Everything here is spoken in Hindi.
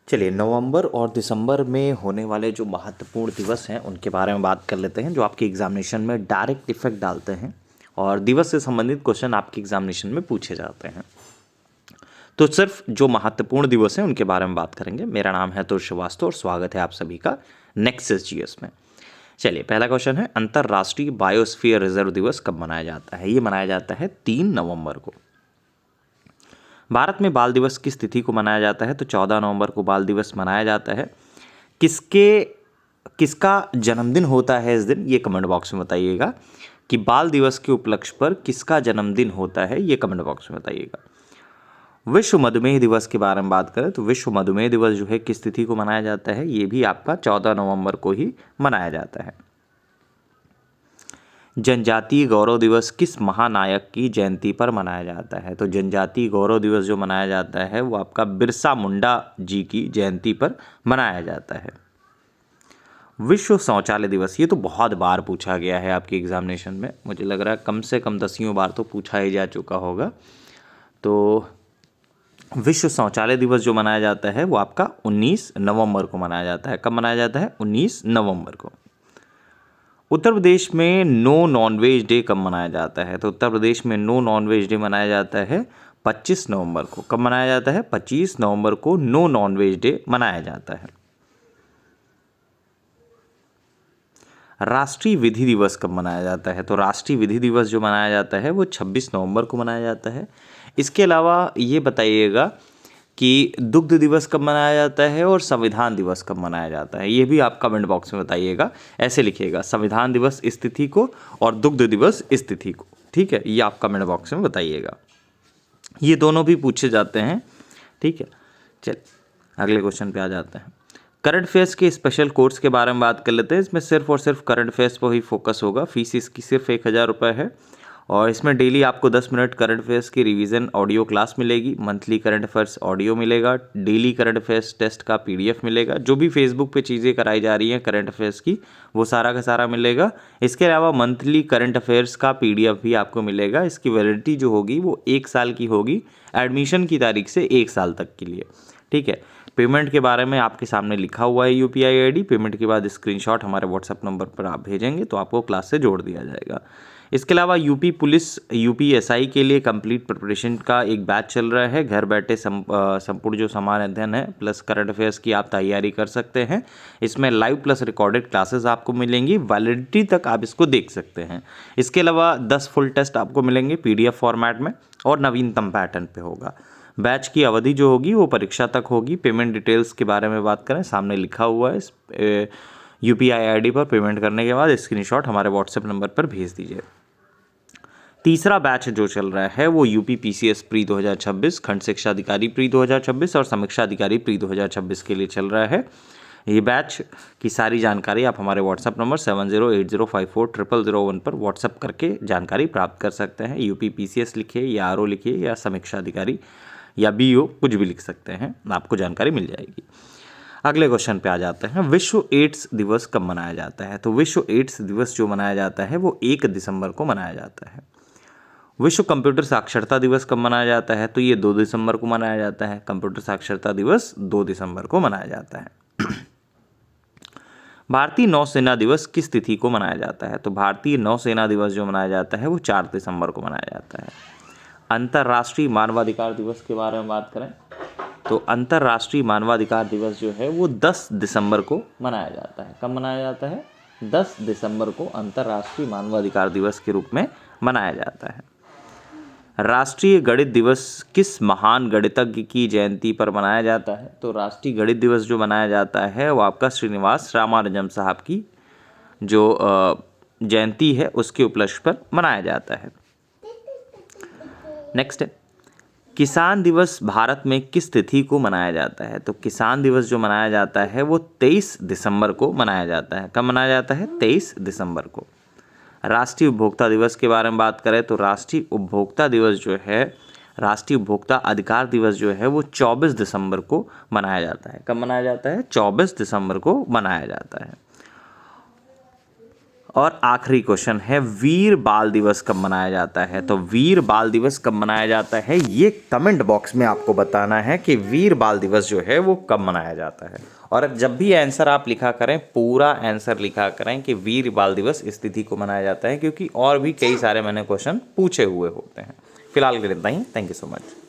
चलिए, नवंबर और दिसंबर में होने वाले जो महत्वपूर्ण दिवस हैं उनके बारे में बात कर लेते हैं, जो आपके एग्जामिनेशन में डायरेक्ट इफेक्ट डालते हैं और दिवस से संबंधित क्वेश्चन आपके एग्जामिनेशन में पूछे जाते हैं। तो सिर्फ जो महत्वपूर्ण दिवस हैं उनके बारे में बात करेंगे। मेरा नाम है अतुल श्रीवास्तव और स्वागत है आप सभी का नेक्सस जीएस में। चलिए, पहला क्वेश्चन है, अंतर्राष्ट्रीय बायोस्फीयर रिजर्व दिवस कब मनाया जाता है? ये मनाया जाता है 3 नवंबर को। भारत में बाल दिवस किस तिथि को मनाया जाता है? तो 14 नवंबर को बाल दिवस मनाया जाता है। किसका जन्मदिन होता है इस दिन? ये कमेंट बॉक्स में बताइएगा कि बाल दिवस के उपलक्ष्य पर किसका जन्मदिन होता है, ये कमेंट बॉक्स में बताइएगा। विश्व मधुमेह दिवस के बारे में बात करें तो विश्व मधुमेह दिवस जो है किस तिथि को मनाया जाता है? ये भी आपका 14 नवंबर को ही मनाया जाता है। जनजातीय गौरव दिवस किस महानायक की जयंती पर मनाया जाता है? तो जनजातीय गौरव दिवस जो मनाया जाता है वो आपका बिरसा मुंडा जी की जयंती पर मनाया जाता है। विश्व शौचालय दिवस, ये तो बहुत बार पूछा गया है आपके एग्जामिनेशन में, मुझे लग रहा है कम से कम 10 बार तो पूछा ही जा चुका होगा। तो विश्व शौचालय दिवस जो मनाया जाता है वो आपका 19 नवंबर को मनाया जाता है। कब मनाया जाता है? 19 नवंबर को। उत्तर प्रदेश में नो नॉनवेज डे कब मनाया जाता है? तो उत्तर प्रदेश में नो नॉनवेज डे मनाया जाता है 25 नवंबर को। कब मनाया जाता है? 25 नवंबर को नो नॉनवेज डे मनाया जाता है। राष्ट्रीय विधि दिवस कब मनाया जाता है? तो राष्ट्रीय विधि दिवस जो मनाया जाता है वो 26 नवंबर को मनाया जाता है। इसके अलावा ये बताइएगा कि दुग्ध दिवस कब मनाया जाता है और संविधान दिवस कब मनाया जाता है? ये भी आप कमेंट बॉक्स में बताइएगा। ऐसे लिखिएगा, संविधान दिवस इस तिथि को और दुग्ध दिवस इस तिथि को। ठीक है, ये आप कमेंट बॉक्स में बताइएगा। ये दोनों भी पूछे जाते हैं। ठीक है, चलिए अगले क्वेश्चन पे आ जाते हैं। करंट अफेयर्स के स्पेशल कोर्स के बारे में बात कर लेते हैं। इसमें सिर्फ और सिर्फ करंट अफेयर्स पर ही फोकस होगा। फीस इसकी सिर्फ 1000 रुपये है और इसमें डेली आपको 10 मिनट करंट अफेयर्स की रिवीजन ऑडियो क्लास मिलेगी, मंथली करंट अफेयर्स ऑडियो मिलेगा, डेली करंट अफेयर्स टेस्ट का पीडीएफ मिलेगा, जो भी फेसबुक पे चीज़ें कराई जा रही हैं करंट अफेयर्स की वो सारा का सारा मिलेगा। इसके अलावा मंथली करंट अफेयर्स का पीडीएफ भी आपको मिलेगा। इसकी वैलिडिटी जो होगी वो 1 साल की होगी, एडमिशन की तारीख से 1 साल तक के लिए। ठीक है, पेमेंट के बारे में आपके सामने लिखा हुआ है यूपीआई आईडी। पेमेंट के बाद स्क्रीनशॉट हमारे व्हाट्सएप नंबर पर आप भेजेंगे तो आपको क्लास से जोड़ दिया जाएगा। इसके अलावा यूपी पुलिस यूपीएसआई के लिए कंप्लीट प्रिपरेशन का एक बैच चल रहा है। घर बैठे संपूर्ण जो समान अध्ययन है प्लस करंट अफेयर्स की आप तैयारी कर सकते हैं। इसमें लाइव प्लस रिकॉर्डेड क्लासेस आपको मिलेंगी, वैलिडिटी तक आप इसको देख सकते हैं। इसके अलावा 10 फुल टेस्ट आपको मिलेंगे पीडीएफ फॉर्मेट में और नवीनतम पैटर्न पे होगा। बैच की अवधि जो होगी वो परीक्षा तक होगी। पेमेंट डिटेल्स के बारे में बात करें, सामने लिखा हुआ है। इस यूपीआई आईडी पर पेमेंट करने के बाद स्क्रीनशॉट हमारे व्हाट्सएप नंबर पर भेज दीजिए। तीसरा बैच जो चल रहा है वो यूपी पीसीएस प्री 2026, खंड शिक्षा अधिकारी प्री 2026 और समीक्षा अधिकारी प्री 2026 के लिए चल रहा है। ये बैच की सारी जानकारी आप हमारे व्हाट्सएप नंबर 7080540001 पर व्हाट्सएप करके जानकारी प्राप्त कर सकते हैं। यूपी पीसीएस लिखिए या आरओ लिखिए या समीक्षा अधिकारी या बीओ, कुछ भी लिख सकते हैं, आपको जानकारी मिल जाएगी। अगले क्वेश्चन पे आ जाते हैं। विश्व एड्स दिवस कब मनाया जाता है? तो विश्व एड्स दिवस जो मनाया जाता है वो 1 दिसंबर को मनाया जाता है। विश्व कंप्यूटर साक्षरता दिवस कब मनाया जाता है? तो ये 2 दिसंबर को मनाया जाता है। कंप्यूटर साक्षरता दिवस 2 दिसंबर को मनाया जाता है। भारतीय नौसेना दिवस किस तिथि को मनाया जाता है? तो भारतीय नौसेना दिवस जो मनाया जाता है वो 4 दिसंबर को मनाया जाता है। अंतर्राष्ट्रीय मानवाधिकार दिवस के बारे में बात करें तो अंतर्राष्ट्रीय मानवाधिकार दिवस जो है वो 10 दिसंबर को मनाया जाता है। कब मनाया जाता है? 10 दिसंबर को अंतर्राष्ट्रीय मानवाधिकार दिवस के रूप में मनाया जाता है। राष्ट्रीय गणित दिवस किस महान गणितज्ञ की जयंती पर मनाया जाता है? तो राष्ट्रीय गणित दिवस जो मनाया जाता है वो आपका श्रीनिवास रामानुजम साहब की जो जयंती है उसके उपलक्ष्य पर मनाया जाता है। नेक्स्ट है, किसान दिवस भारत में किस तिथि को मनाया जाता है? तो किसान दिवस जो मनाया जाता है वो 23 दिसंबर को मनाया जाता है। कब मनाया जाता है? 23 दिसंबर को। राष्ट्रीय उपभोक्ता दिवस के बारे में बात करें तो राष्ट्रीय उपभोक्ता दिवस जो है, राष्ट्रीय उपभोक्ता अधिकार दिवस जो है वो 24 दिसंबर को मनाया जाता है। कब मनाया जाता है? 24 दिसंबर को मनाया जाता है। और आखिरी क्वेश्चन है, वीर बाल दिवस कब मनाया जाता है? तो वीर बाल दिवस कब मनाया जाता है, ये कमेंट बॉक्स में आपको बताना है कि वीर बाल दिवस जो है वो कब मनाया जाता है। और जब भी आंसर आप लिखा करें, पूरा आंसर लिखा करें कि वीर बाल दिवस इस तिथि को मनाया जाता है, क्योंकि और भी कई सारे मैंने क्वेश्चन पूछे हुए होते हैं। फिलहाल के लिए इतना ही। Thank you so much.